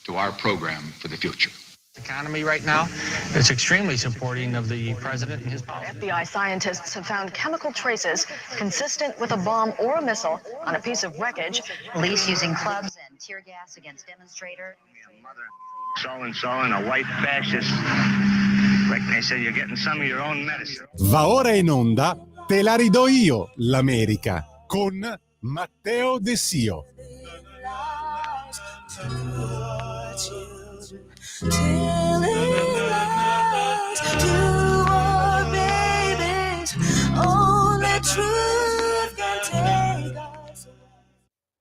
to our program for the future. Economy right now, it's extremely supporting of the president and his policy. FBI scientists have found chemical traces consistent with a bomb or a missile on a piece of wreckage. Police using clubs and tear gas against demonstrators. So-and-so and a white fascist. Like they said, you're getting some of your own medicine. Va ora in onda Te la ridò io, l'America, con Matteo De Sio.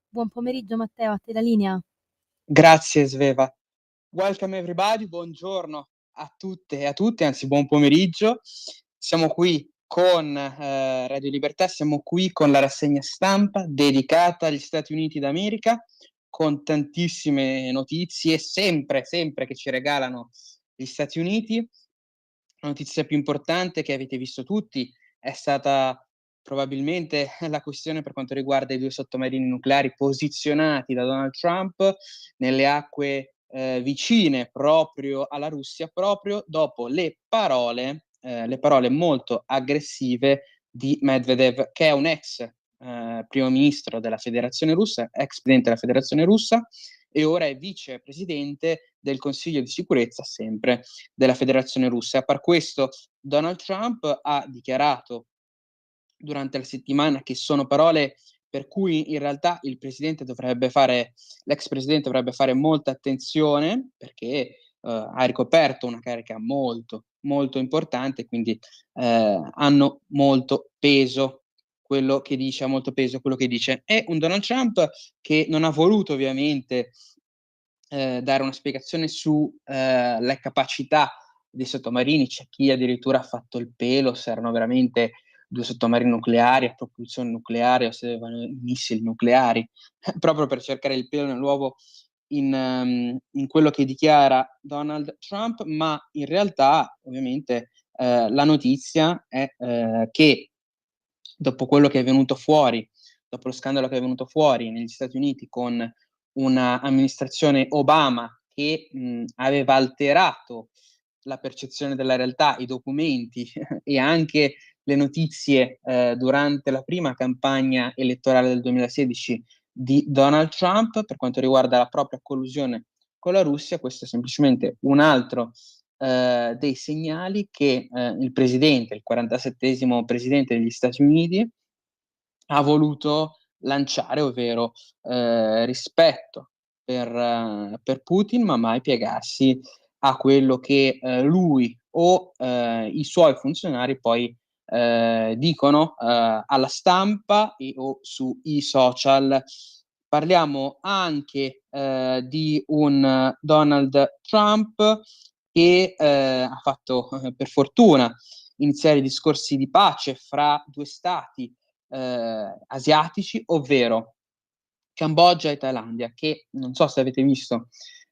Buon pomeriggio Matteo, a te la linea. Grazie Sveva. Welcome everybody, buongiorno a tutte e a tutti, anzi buon pomeriggio. Siamo qui con Radio Libertà, siamo qui con la rassegna stampa dedicata agli Stati Uniti d'America, con tantissime notizie, sempre che ci regalano gli Stati Uniti. La notizia più importante che avete visto tutti è stata probabilmente la questione per quanto riguarda i 2 sottomarini nucleari posizionati da Donald Trump nelle acque vicine proprio alla Russia, proprio dopo le parole molto aggressive di Medvedev, che è un ex primo ministro della Federazione Russa, ex presidente della Federazione Russa, e ora è vicepresidente del Consiglio di sicurezza sempre della Federazione Russa. A par questo, Donald Trump ha dichiarato durante la settimana che sono parole per cui in realtà l'ex presidente dovrebbe fare molta attenzione, perché ha ricoperto una carica molto, molto importante, quindi hanno molto peso quello che dice, È un Donald Trump che non ha voluto ovviamente dare una spiegazione su le capacità dei sottomarini. C'è chi addirittura ha fatto il pelo se erano veramente 2 sottomarini nucleari a propulsione nucleare o se avevano missili nucleari, proprio per cercare il pelo nell'uovo in quello che dichiara Donald Trump, ma in realtà ovviamente la notizia è che dopo quello che è venuto fuori, dopo lo scandalo che è venuto fuori negli Stati Uniti con una amministrazione Obama che aveva alterato la percezione della realtà, i documenti e anche le notizie durante la prima campagna elettorale del 2016 di Donald Trump per quanto riguarda la propria collusione con la Russia. Questo è semplicemente un altro dei segnali che il 47esimo presidente degli Stati Uniti ha voluto lanciare, ovvero rispetto per Putin, ma mai piegarsi a quello che lui o i suoi funzionari poi dicono alla stampa o sui social. Parliamo anche di un Donald Trump che ha fatto per fortuna iniziare discorsi di pace fra 2 stati asiatici, ovvero Cambogia e Thailandia, che non so se avete visto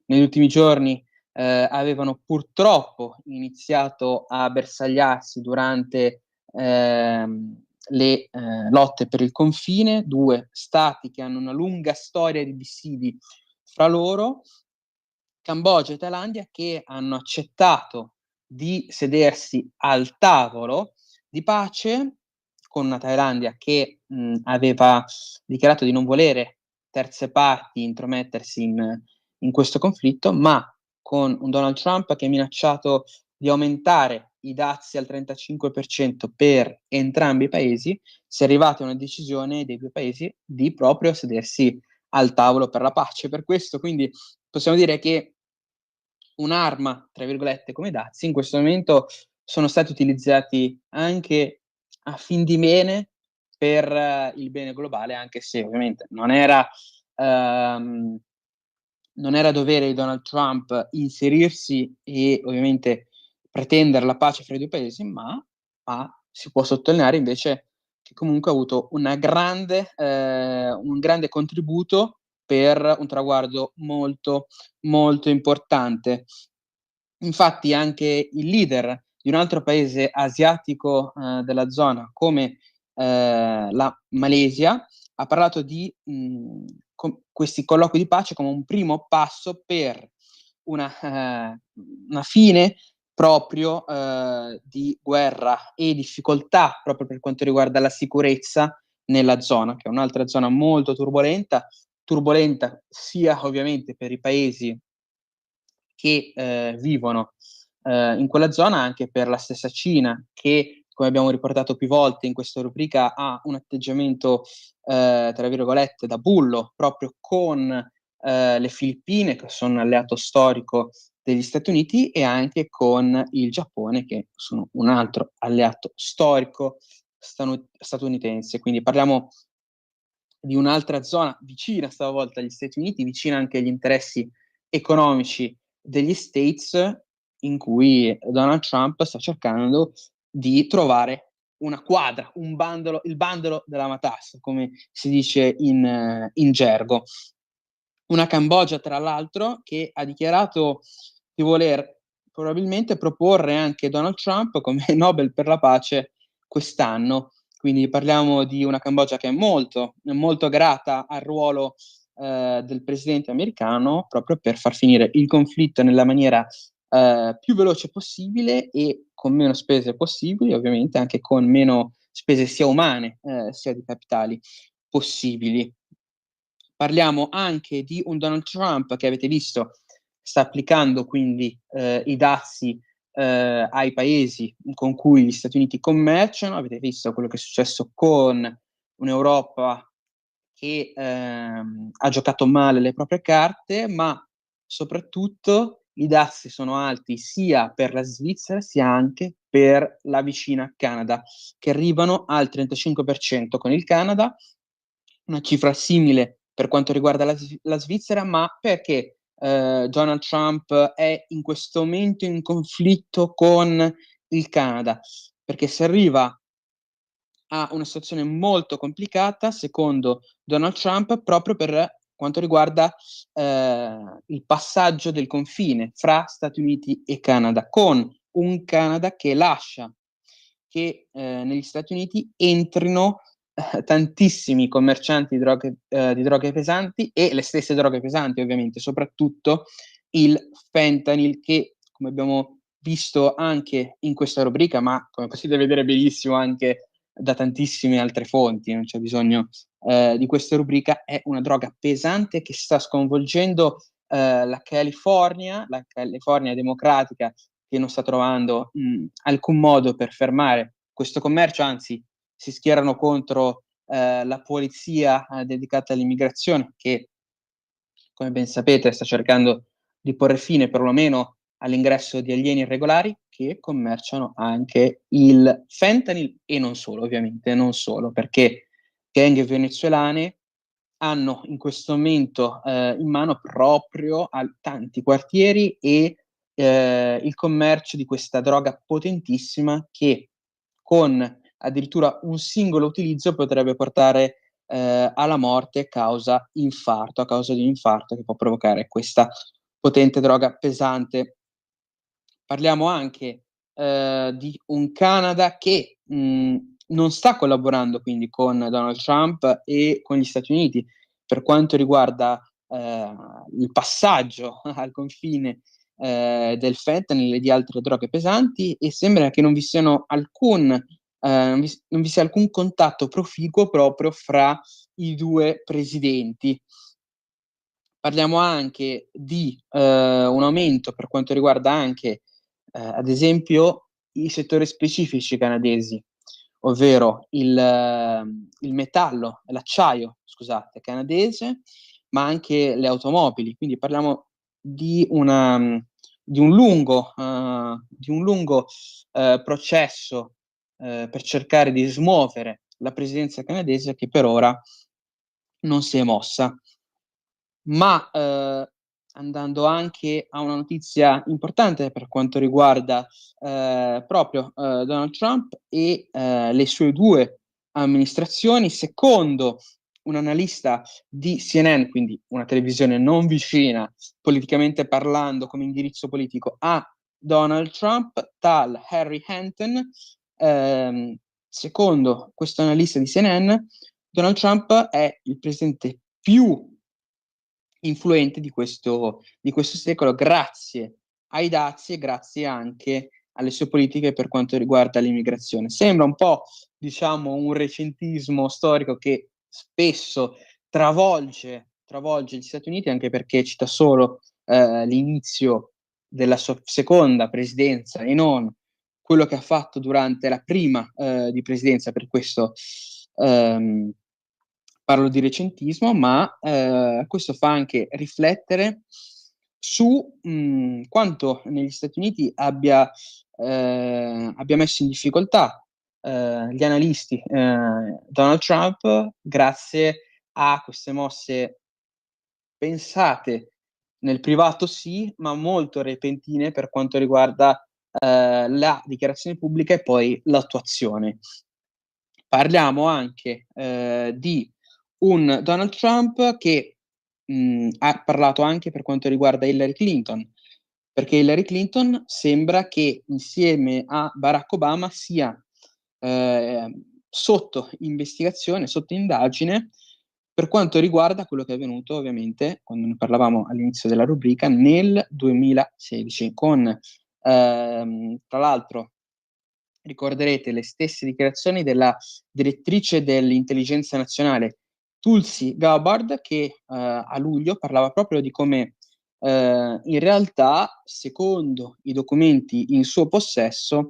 negli ultimi giorni avevano purtroppo iniziato a bersagliarsi durante le lotte per il confine, 2 stati che hanno una lunga storia di dissidi fra loro, Cambogia e Thailandia, che hanno accettato di sedersi al tavolo di pace con una Thailandia che aveva dichiarato di non volere terze parti intromettersi in questo conflitto, ma con un Donald Trump che ha minacciato di aumentare i dazi al 35% per entrambi i paesi, si è arrivati a una decisione dei 2 paesi di proprio sedersi al tavolo per la pace. Per questo quindi possiamo dire che un'arma, tra virgolette, come dazi in questo momento sono stati utilizzati anche a fin di bene per il bene globale, anche se ovviamente non era dovere di Donald Trump inserirsi e ovviamente pretendere la pace fra i 2 paesi, ma si può sottolineare invece che comunque ha avuto un grande contributo per un traguardo molto, molto importante. Infatti anche il leader di un altro paese asiatico della zona, come la Malesia, ha parlato di questi colloqui di pace come un primo passo per una fine proprio di guerra e difficoltà proprio per quanto riguarda la sicurezza nella zona, che è un'altra zona molto turbolenta sia ovviamente per i paesi che vivono in quella zona, anche per la stessa Cina che, come abbiamo riportato più volte in questa rubrica, ha un atteggiamento tra virgolette da bullo proprio con le Filippine, che sono un alleato storico degli Stati Uniti, e anche con il Giappone, che sono un altro alleato storico statunitense. Quindi parliamo di un'altra zona vicina stavolta agli Stati Uniti, vicina anche agli interessi economici degli States, in cui Donald Trump sta cercando di trovare una quadra, il bandolo della matassa, come si dice in gergo. Una Cambogia, tra l'altro, che ha dichiarato di voler probabilmente proporre anche Donald Trump come Nobel per la pace quest'anno. Quindi parliamo di una Cambogia che è molto, molto grata al ruolo del presidente americano, proprio per far finire il conflitto nella maniera più veloce possibile e con meno spese possibili, ovviamente anche con meno spese sia umane sia di capitali possibili. Parliamo anche di un Donald Trump che avete visto sta applicando quindi i dazi ai paesi con cui gli Stati Uniti commerciano. Avete visto quello che è successo con un'Europa che ha giocato male le proprie carte, ma soprattutto i dazi sono alti sia per la Svizzera sia anche per la vicina Canada, che arrivano al 35% con il Canada, una cifra simile per quanto riguarda la Svizzera, ma perché Donald Trump è in questo momento in conflitto con il Canada? Perché si arriva a una situazione molto complicata, secondo Donald Trump, proprio per quanto riguarda il passaggio del confine fra Stati Uniti e Canada, con un Canada che lascia che negli Stati Uniti entrino tantissimi commercianti di droghe pesanti e le stesse droghe pesanti, ovviamente, soprattutto il fentanyl, che come abbiamo visto anche in questa rubrica, ma come potete vedere benissimo anche da tantissime altre fonti, non c'è bisogno di questa rubrica, è una droga pesante che sta sconvolgendo la California democratica, che non sta trovando alcun modo per fermare questo commercio, anzi si schierano contro la polizia dedicata all'immigrazione, che come ben sapete sta cercando di porre fine perlomeno all'ingresso di alieni irregolari che commerciano anche il fentanyl, e non solo, ovviamente, non solo, perché gang venezuelane hanno in questo momento in mano proprio tanti quartieri e il commercio di questa droga potentissima che con addirittura un singolo utilizzo potrebbe portare alla morte a causa di un infarto che può provocare questa potente droga pesante. Parliamo anche di un Canada che non sta collaborando quindi con Donald Trump e con gli Stati Uniti per quanto riguarda il passaggio al confine del fentanyl e di altre droghe pesanti, e sembra che non vi siano non vi sia alcun contatto proficuo proprio fra i due presidenti. Parliamo anche di un aumento per quanto riguarda anche ad esempio i settori specifici canadesi, ovvero il metallo, l'acciaio, scusate, canadese, ma anche le automobili. Quindi parliamo di un lungo processo per cercare di smuovere la presidenza canadese, che per ora non si è mossa. Ma andando anche a una notizia importante per quanto riguarda proprio Donald Trump e le sue due amministrazioni, secondo un analista di CNN, quindi una televisione non vicina politicamente parlando come indirizzo politico a Donald Trump, tal Harry Hanton, secondo questo analista di CNN, Donald Trump è il presidente più influente di questo secolo, grazie ai dazi e grazie anche alle sue politiche per quanto riguarda l'immigrazione. Sembra un po', diciamo, un recentismo storico che spesso travolge gli Stati Uniti, anche perché cita solo l'inizio della sua seconda presidenza e non quello che ha fatto durante la prima di presidenza. Per questo parlo di recentismo, ma questo fa anche riflettere su quanto negli Stati Uniti abbia messo in difficoltà gli analisti Donald Trump, grazie a queste mosse pensate nel privato sì, ma molto repentine per quanto riguarda la dichiarazione pubblica e poi l'attuazione. Parliamo anche di un Donald Trump che ha parlato anche per quanto riguarda Hillary Clinton, perché Hillary Clinton sembra che insieme a Barack Obama sia sotto investigazione, sotto indagine, per quanto riguarda quello che è avvenuto ovviamente, quando ne parlavamo all'inizio della rubrica, nel 2016, con tra l'altro ricorderete le stesse dichiarazioni della direttrice dell'intelligenza nazionale Tulsi Gabbard, che a luglio parlava proprio di come in realtà, secondo i documenti in suo possesso,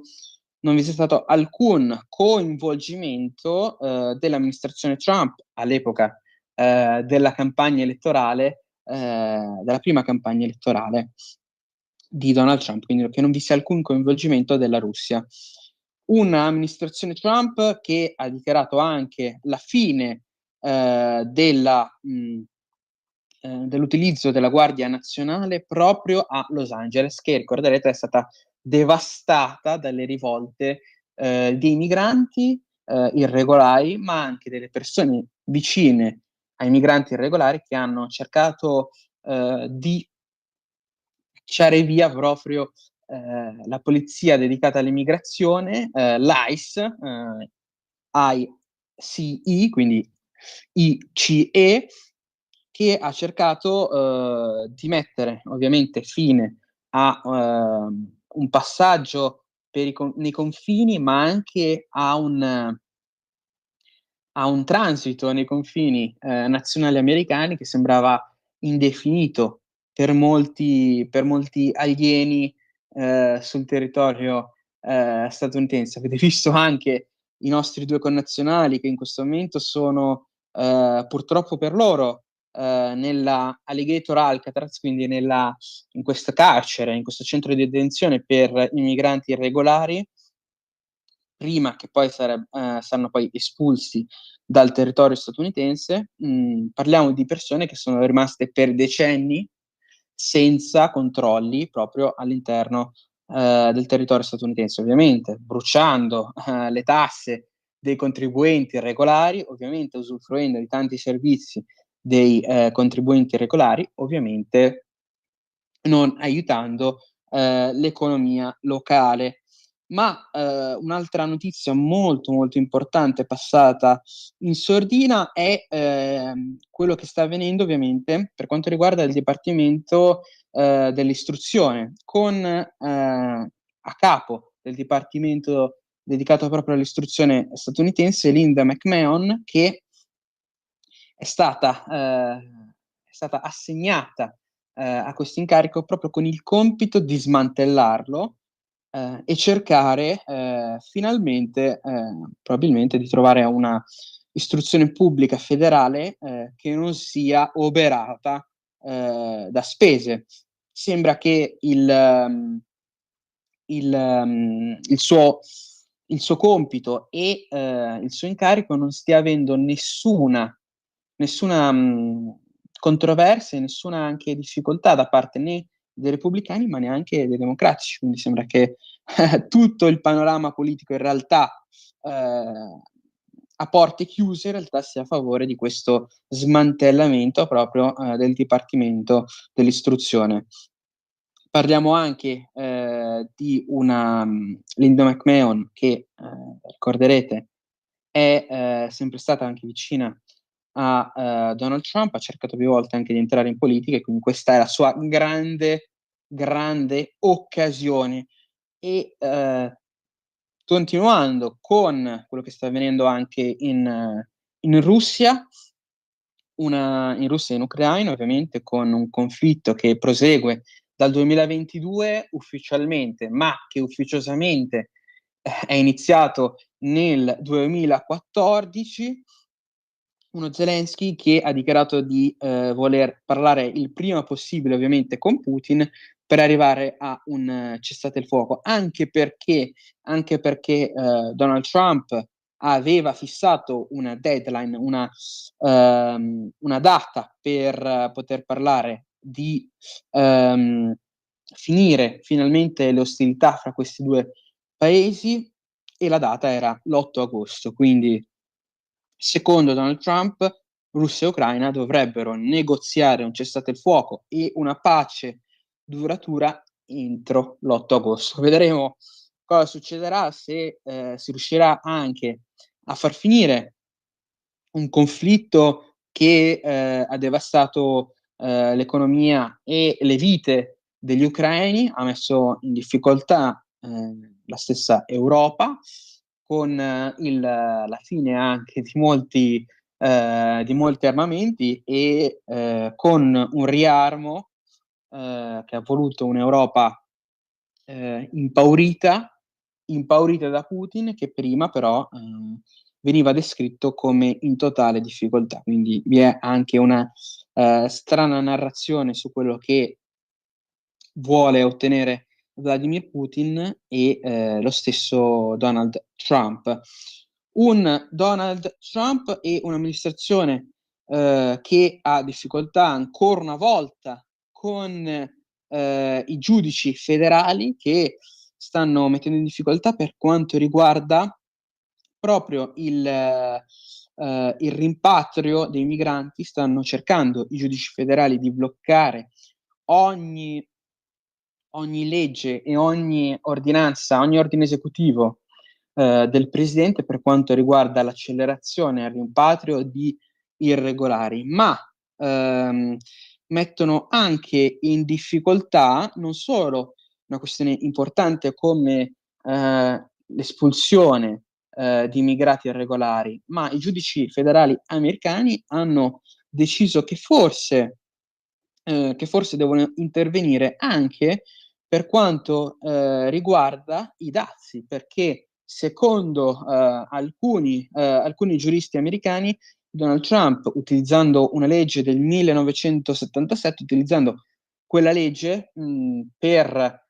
non vi sia stato alcun coinvolgimento dell'amministrazione Trump all'epoca della campagna elettorale, della prima campagna elettorale di Donald Trump, quindi che non vi sia alcun coinvolgimento della Russia. Un'amministrazione Trump che ha dichiarato anche la fine dell'utilizzo della Guardia Nazionale proprio a Los Angeles, che ricorderete è stata devastata dalle rivolte dei migranti irregolari, ma anche delle persone vicine ai migranti irregolari che hanno cercato di cacciare via proprio la polizia dedicata all'immigrazione, l'ICE, ICE, quindi ICE, che ha cercato di mettere ovviamente fine a un passaggio nei confini, ma anche a un transito nei confini nazionali americani che sembrava indefinito per molti alieni sul territorio statunitense. Avete visto anche i nostri 2 connazionali che in questo momento sono purtroppo per loro nella Alligator Alcatraz, quindi in questo carcere, in questo centro di detenzione per immigranti irregolari, prima che poi saranno poi espulsi dal territorio statunitense. Parliamo di persone che sono rimaste per decenni senza controlli proprio all'interno del territorio statunitense, ovviamente bruciando le tasse dei contribuenti irregolari, ovviamente usufruendo di tanti servizi dei contribuenti irregolari, ovviamente non aiutando l'economia locale. Ma un'altra notizia molto molto importante passata in sordina è quello che sta avvenendo ovviamente per quanto riguarda il Dipartimento dell'Istruzione, con a capo del Dipartimento dedicato proprio all'istruzione statunitense Linda McMahon, che è stata assegnata a questo incarico proprio con il compito di smantellarlo e cercare finalmente, probabilmente, di trovare una istruzione pubblica federale che non sia oberata da spese. Sembra che il suo compito e il suo incarico non stia avendo nessuna controversia e nessuna anche difficoltà da parte né dei repubblicani, ma neanche dei democratici. Quindi sembra che tutto il panorama politico in realtà a porte chiuse in realtà sia a favore di questo smantellamento proprio del Dipartimento dell'Istruzione. Parliamo anche di una Linda McMahon che ricorderete è sempre stata anche vicina a Donald Trump, ha cercato più volte anche di entrare in politica e quindi questa è la sua grande, grande occasione. E continuando con quello che sta avvenendo anche in Russia, in Russia e in Ucraina, ovviamente, con un conflitto che prosegue dal 2022 ufficialmente, ma che ufficiosamente è iniziato nel 2014, uno Zelensky che ha dichiarato di voler parlare il prima possibile, ovviamente, con Putin per arrivare a un cessate il fuoco, anche perché Donald Trump aveva fissato una deadline, una data per poter parlare di finire finalmente le ostilità fra questi due paesi, e la data era l'8 agosto, quindi secondo Donald Trump Russia e Ucraina dovrebbero negoziare un cessate il fuoco e una pace duratura entro l'8 agosto. Vedremo cosa succederà, se si riuscirà anche a far finire un conflitto che ha devastato l'economia e le vite degli ucraini, ha messo in difficoltà la stessa Europa, con la fine anche di molti armamenti e con un riarmo che ha voluto un'Europa impaurita da Putin, che prima però veniva descritto come in totale difficoltà. Quindi vi è anche una strana narrazione su quello che vuole ottenere Vladimir Putin e lo stesso Donald Trump. Un Donald Trump e un'amministrazione che ha difficoltà ancora una volta con i giudici federali, che stanno mettendo in difficoltà per quanto riguarda proprio il rimpatrio dei migranti. Stanno cercando i giudici federali di bloccare ogni legge e ogni ordinanza, ogni ordine esecutivo del presidente per quanto riguarda l'accelerazione al rimpatrio di irregolari, ma mettono anche in difficoltà non solo una questione importante come l'espulsione di immigrati irregolari, ma i giudici federali americani hanno deciso che forse devono intervenire anche per quanto riguarda i dazi, perché secondo alcuni giuristi americani, Donald Trump, utilizzando una legge del 1977, utilizzando quella legge per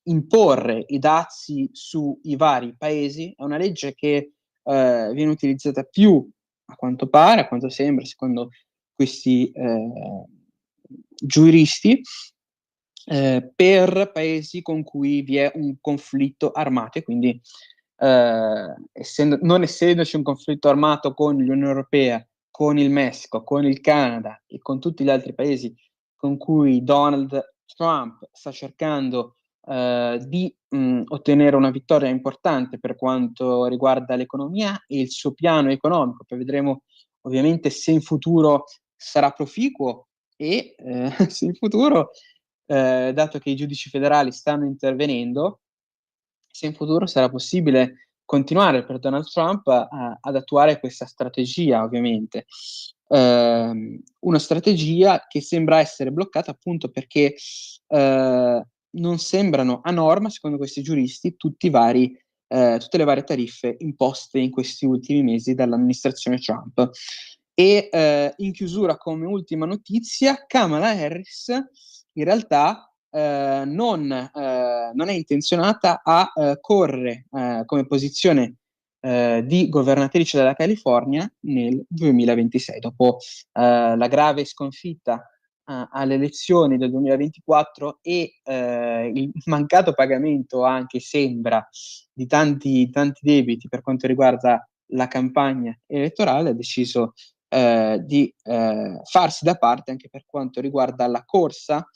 imporre i dazi sui vari paesi, è una legge che viene utilizzata più, a quanto pare, a quanto sembra, secondo questi giuristi, per paesi con cui vi è un conflitto armato, e quindi non essendoci un conflitto armato con l'Unione Europea, con il Messico, con il Canada e con tutti gli altri paesi con cui Donald Trump sta cercando di ottenere una vittoria importante per quanto riguarda l'economia e il suo piano economico. Poi vedremo ovviamente se in futuro sarà proficuo e se in futuro, dato che i giudici federali stanno intervenendo, se in futuro sarà possibile continuare per Donald Trump ad attuare questa strategia, ovviamente. Una strategia che sembra essere bloccata appunto perché non sembrano a norma, secondo questi giuristi, tutte le varie tariffe imposte in questi ultimi mesi dall'amministrazione Trump. E in chiusura, come ultima notizia, Kamala Harris in realtà non è intenzionata a correre come posizione di governatrice della California nel 2026, dopo la grave sconfitta alle elezioni del 2024 e il mancato pagamento, anche sembra, di tanti debiti per quanto riguarda la campagna elettorale. Ha deciso di farsi da parte anche per quanto riguarda la corsa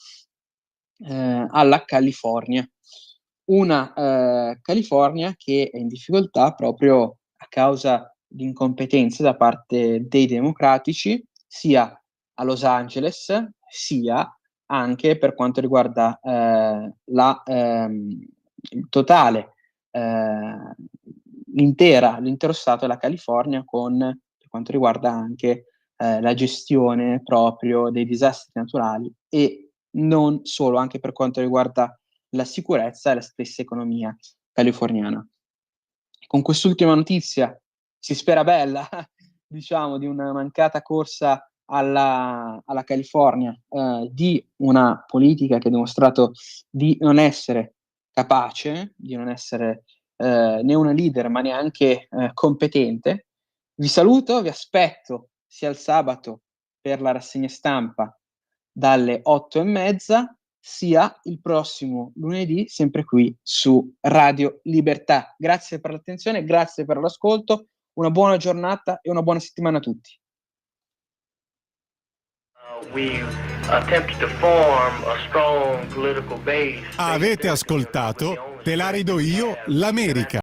alla California. Una California che è in difficoltà proprio a causa di incompetenze da parte dei democratici, sia a Los Angeles, sia anche per quanto riguarda il totale, l'intero stato della California, per quanto riguarda anche la gestione proprio dei disastri naturali e non solo, anche per quanto riguarda la sicurezza e la stessa economia californiana. Con quest'ultima notizia si spera bella, diciamo, di una mancata corsa alla California, di una politica che ha dimostrato di non essere capace, di non essere né una leader ma neanche competente. Vi saluto, vi aspetto sia il sabato per la rassegna stampa dalle 8:30, sia il prossimo lunedì, sempre qui su Radio Libertà. Grazie per l'attenzione, grazie per l'ascolto, una buona giornata e una buona settimana a tutti. Avete ascoltato Te la ridò io, l'America.